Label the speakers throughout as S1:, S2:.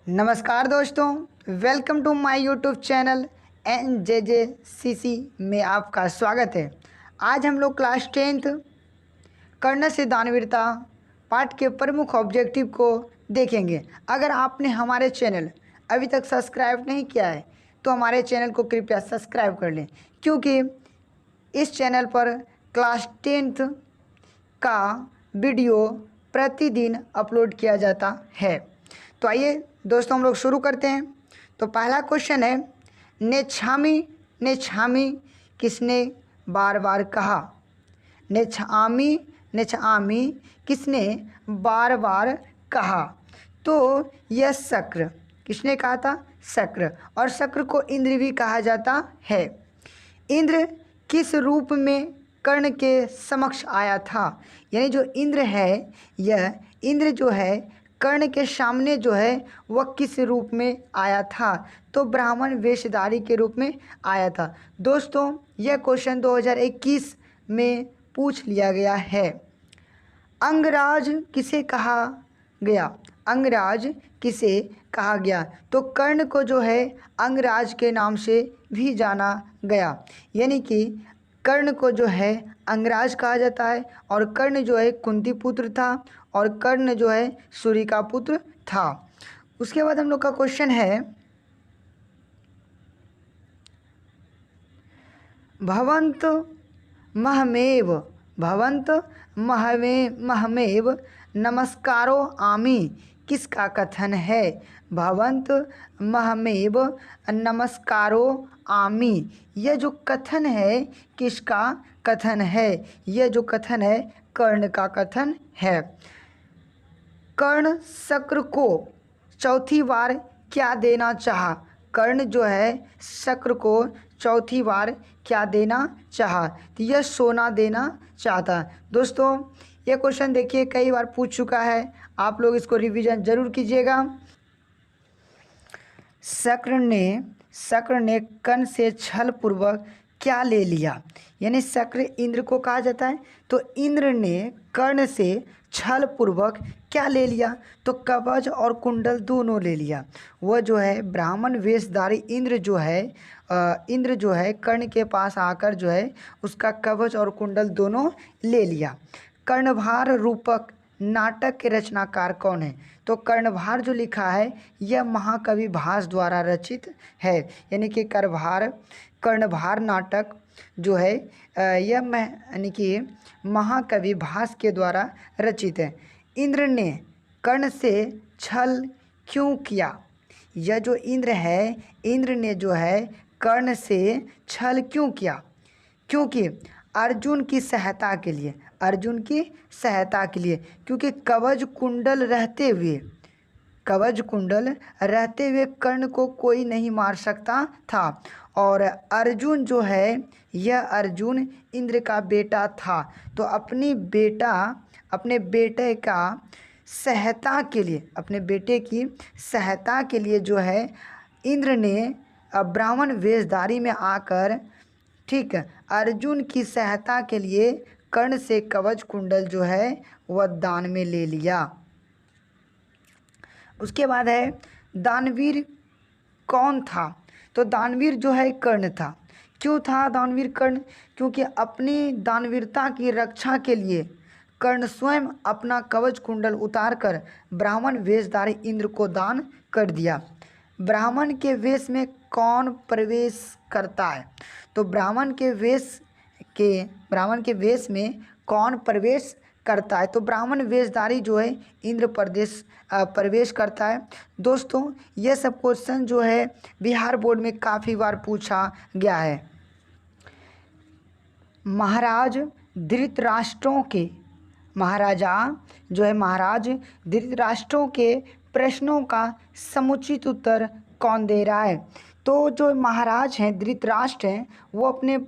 S1: नमस्कार दोस्तों, welcome to my YouTube channel NJJCC में आपका स्वागत है। आज हम लोग क्लास 10th कर्ण से दानवीरता पाठ के प्रमुख ऑब्जेक्टिव को देखेंगे। अगर आपने हमारे चैनल अभी तक सब्सक्राइब नहीं किया है तो हमारे चैनल को कृपया सब्सक्राइब कर लें, क्योंकि इस चैनल पर क्लास 10th का वीडियो प्रतिदिन अपलोड किया जाता है। तो आइए दोस्तों, हम लोग शुरू करते हैं। तो पहला क्वेश्चन है, नेच्छामी नेच्छामी किसने बार बार कहा? नेच्छामी नेच्छामी किसने बार बार कहा? तो यह शक्र। किसने कहा था? शक्र। और शक्र को इंद्र भी कहा जाता है। इंद्र किस रूप में कर्ण के समक्ष आया था? यानी जो इंद्र है, यह इंद्र जो है कर्ण के सामने जो है वह किस रूप में आया था? तो ब्राह्मण वेशधारी के रूप में आया था। दोस्तों, यह क्वेश्चन 2021 में पूछ लिया गया है। अंगराज किसे कहा गया? अंगराज किसे कहा गया? तो कर्ण को जो है अंगराज के नाम से भी जाना गया। यानी कि कर्ण को जो है अंगराज कहा जाता है। और कर्ण जो है कुंती पुत्र था और कर्ण जो है सूर्य का पुत्र था। उसके बाद हम लोग का क्वेश्चन है, भवंत महमेव भवंत महमेव नमस्कारो आमि किसका कथन है? भवंत महमेव नमस्कारो आमि, यह जो कथन है किसका कथन है? यह जो कथन है कर्ण का कथन है। कर्ण शक्र को चौथी बार क्या देना चाहा? कर्ण जो है शक्र को चौथी बार क्या देना चाहा? तो यह सोना देना चाहता। दोस्तों, यह क्वेश्चन देखिए कई बार पूछ चुका है, आप लोग इसको रिवीजन जरूर कीजिएगा। शक्र ने कर्ण से छल पूर्वक क्या ले लिया? यानी शक्र इंद्र को कहा जाता है। तो इंद्र ने कर्ण से छल पूर्वक क्या ले लिया? तो कवच और कुंडल दोनों ले लिया। वह जो है ब्राह्मण वेशधारी इंद्र जो है कर्ण के पास आकर जो है उसका कवच और कुंडल दोनों ले लिया। कर्णभार रूपक नाटक के रचनाकार कौन है? तो कर्णभार जो लिखा है यह महाकवि भास द्वारा रचित है। यानी कि कर्णभार नाटक जो है यानी कि महाकवि भास के द्वारा रचित है। इंद्र ने कर्ण से छल क्यों किया? यह जो इंद्र है, इंद्र ने जो है कर्ण से छल क्यों किया? क्योंकि अर्जुन की सहायता के लिए, अर्जुन की सहायता के लिए। क्योंकि कवच कुंडल रहते हुए कर्ण को कोई नहीं मार सकता था। और अर्जुन जो है यह अर्जुन इंद्र का बेटा था। तो अपने बेटे का सहायता के लिए, अपने बेटे की सहायता के लिए जो है इंद्र ने ब्राह्मण वेशधारी में आकर, ठीक है, अर्जुन की सहायता के लिए कर्ण से कवच कुंडल जो है वह दान में ले लिया। उसके बाद है, दानवीर कौन था? तो दानवीर जो है कर्ण था। क्यों था दानवीर कर्ण? क्योंकि अपनी दानवीरता की रक्षा के लिए कर्ण स्वयं अपना कवच कुंडल उतारकर ब्राह्मण वेशधारी इंद्र को दान कर दिया। ब्राह्मण के वेश में कौन प्रवेश करता है? तो ब्राह्मण के वेश में कौन प्रवेश करता है? तो ब्राह्मण वेशधारी जो है इंद्र प्रवेश करता है। दोस्तों, यह सब क्वेश्चन जो है बिहार बोर्ड में काफ़ी बार पूछा गया है। महाराज धृतराष्ट्रों के प्रश्नों का समुचित उत्तर कौन दे रहा है? तो जो महाराज हैं, धृतराष्ट्र हैं, वो अपने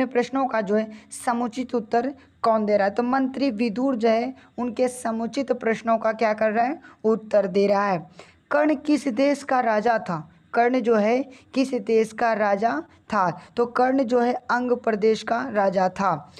S1: प्रश्नों का जो है समुचित उत्तर कौन दे रहा है? तो मंत्री विदुर जो है उनके समुचित प्रश्नों का क्या कर रहा है? उत्तर दे रहा है। कर्ण किस देश का राजा था? कर्ण जो है किस देश का राजा था? तो कर्ण जो है अंग प्रदेश का राजा था।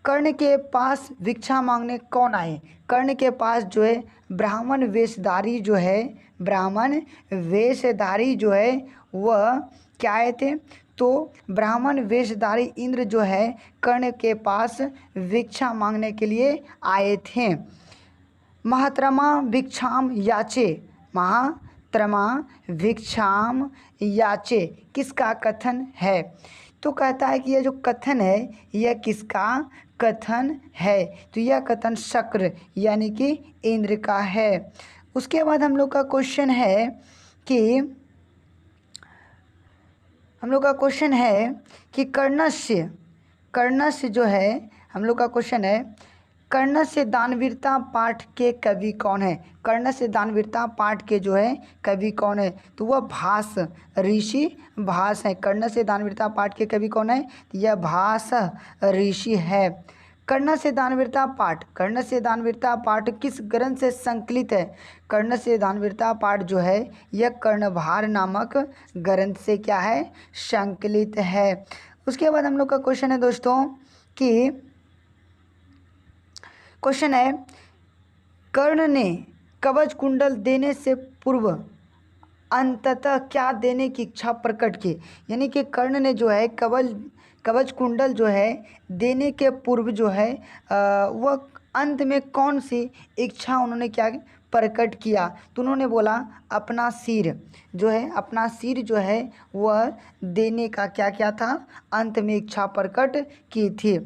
S1: कर्ण के पास भिक्षा मांगने कौन आए? कर्ण के पास जो है ब्राह्मण वेशधारी जो है, ब्राह्मण वेशधारी जो है वह क्या आए थे? तो ब्राह्मण वेशधारी इंद्र जो है कर्ण के पास भिक्षा मांगने के लिए आए थे। महात्रमा भिक्षाम याचे, महात्रमा भिक्षाम याचे किसका कथन है? तो कहता है कि यह जो कथन है यह किसका कथन है? तो यह कथन शक्र यानी कि इंद्र का है। उसके बाद हम लोग का क्वेश्चन है कि कर्णस्य जो है हम लोग का क्वेश्चन है कर्णस्य दानवीरता पाठ के कवि कौन है? कर्णस्य दानवीरता पाठ के जो है कवि कौन है? तो वह भास, ऋषि भास है। कर्णस्य दानवीरता पाठ के कवि कौन है? यह भास ऋषि है। कर्णस्य दानवीरता पाठ किस ग्रंथ से संकलित है? कर्णस्य दानवीरता पाठ जो है यह कर्णभार नामक ग्रंथ से क्या है? संकलित है। उसके बाद हम लोग का क्वेश्चन है दोस्तों कि क्वेश्चन है कर्ण ने कवच कुंडल देने से पूर्व अंततः क्या देने की इच्छा प्रकट की? यानी कि कर्ण ने जो है कवच कुंडल जो है देने के पूर्व जो है वह अंत में कौन सी इच्छा उन्होंने क्या प्रकट किया? तो उन्होंने बोला अपना सिर जो है वह देने का क्या था? अंत में इच्छा प्रकट की थी।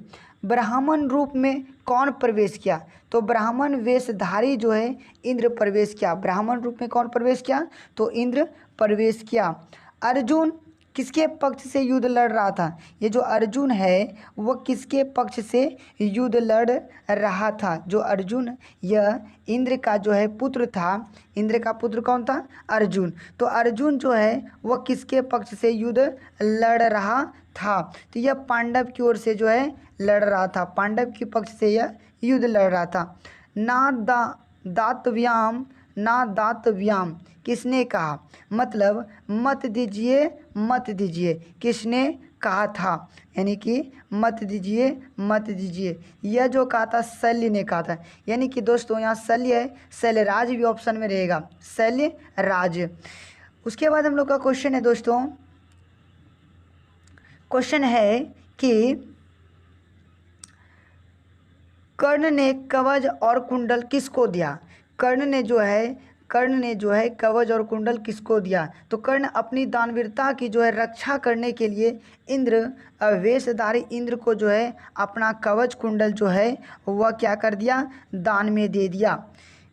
S1: ब्राह्मण रूप में कौन प्रवेश किया? तो ब्राह्मण वेशधारी जो है इंद्र प्रवेश किया। ब्राह्मण रूप में कौन प्रवेश किया? तो इंद्र प्रवेश किया। अर्जुन किसके पक्ष से युद्ध लड़ रहा था? ये जो अर्जुन है वह किसके पक्ष से युद्ध लड़ रहा था? जो अर्जुन यह इंद्र का जो है पुत्र था। इंद्र का पुत्र कौन था? अर्जुन। तो अर्जुन जो है वह किसके पक्ष से युद्ध लड़ रहा था? तो यह पांडव की ओर से जो है लड़ रहा था। पांडव के पक्ष से यह युद्ध लड़ रहा था। ना दातव्याम किसने कहा? मतलब मत दीजिए किसने कहा था? यानी कि मत दीजिए यह जो कहा था शल्य ने कहा था। यानी कि दोस्तों यहाँ शल्य है, शल्यराज भी ऑप्शन में रहेगा, शल्यराज। उसके बाद हम लोग का क्वेश्चन है दोस्तों, क्वेश्चन है कि कर्ण ने कवच और कुंडल किसको दिया? कर्ण ने जो है कवच और कुंडल किसको दिया? तो कर्ण अपनी दानवीरता की जो है रक्षा करने के लिए इंद्र वेशधारी इंद्र को जो है अपना कवच कुंडल जो है वह क्या कर दिया? दान में दे दिया।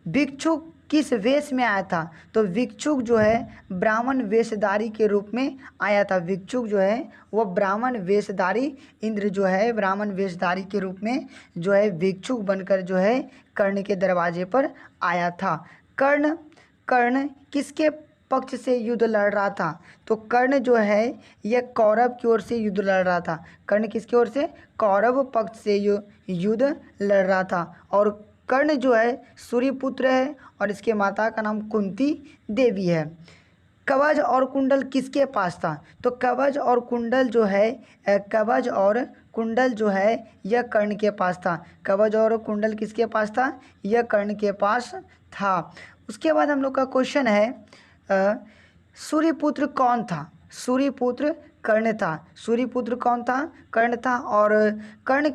S1: भिक्षुक किस वेश में आया था? तो भिक्षुक जो है ब्राह्मण वेशधारी के रूप में आया था। भिक्षुक जो है वह ब्राह्मण वेशधारी इंद्र जो है ब्राह्मण वेशधारी के रूप में जो है भिक्षुक बनकर जो है कर्ण के दरवाजे पर आया था। कर्ण किसके पक्ष से युद्ध लड़ रहा था? तो कर्ण जो है यह कौरव की ओर से युद्ध लड़ रहा था। कर्ण किसकी ओर से? कौरव पक्ष से युद्ध लड़ रहा था। और कर्ण जो है सूर्यपुत्र है और इसके माता का नाम कुंती देवी है। कवच और कुंडल किसके पास था? तो कवच और कुंडल जो है यह कर्ण के पास था। कवच और कुंडल किसके पास था? यह कर्ण के पास था। उसके बाद हम लोग का क्वेश्चन है सूर्यपुत्र कौन था? सूर्यपुत्र कर्ण था। सूर्यपुत्र कौन था? कर्ण था। और कर्ण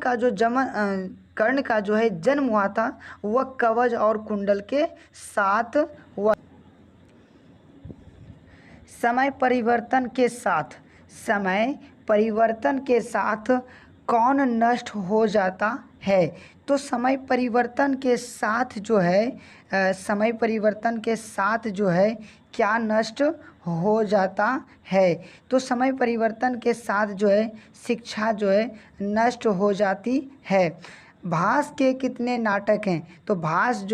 S1: का जो है जन्म हुआ था वह कवच और कुंडल के साथ हुआ। समय परिवर्तन के साथ कौन नष्ट हो जाता है? तो समय परिवर्तन के साथ जो है क्या नष्ट हो जाता है? तो समय परिवर्तन के साथ जो है शिक्षा जो है नष्ट हो जाती है। भास के कितने नाटक हैं? तो भास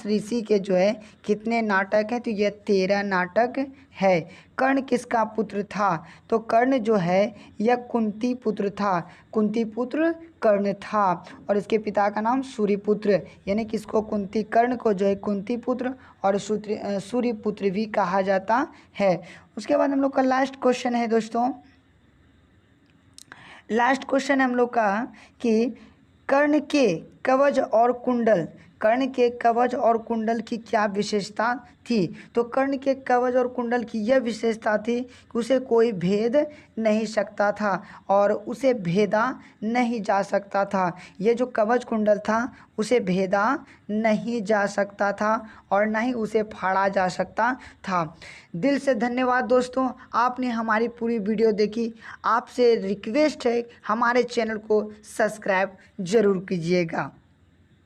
S1: ऋषि के जो है कितने नाटक हैं? तो यह 13 नाटक है। कर्ण किसका पुत्र था? तो कर्ण जो है यह कुंती पुत्र था। कुंती पुत्र कर्ण था और इसके पिता का नाम सूर्यपुत्र, यानी किसको? कुंती। कर्ण को जो है कुंती पुत्र और सूर्यपुत्र भी कहा जाता है। उसके बाद हम लोग का लास्ट क्वेश्चन है दोस्तों, लास्ट क्वेश्चन हम लोग का कि कर्ण के कवच और कुंडल, कर्ण के कवच और कुंडल की क्या विशेषता थी? तो कर्ण के कवच और कुंडल की यह विशेषता थी कि उसे कोई भेद नहीं सकता था और उसे भेदा नहीं जा सकता था। ये जो कवच कुंडल था उसे भेदा नहीं जा सकता था और ना ही उसे फाड़ा जा सकता था। दिल से धन्यवाद दोस्तों, आपने हमारी पूरी वीडियो देखी। आपसे रिक्वेस्ट है हमारे चैनल को सब्सक्राइब ज़रूर कीजिएगा।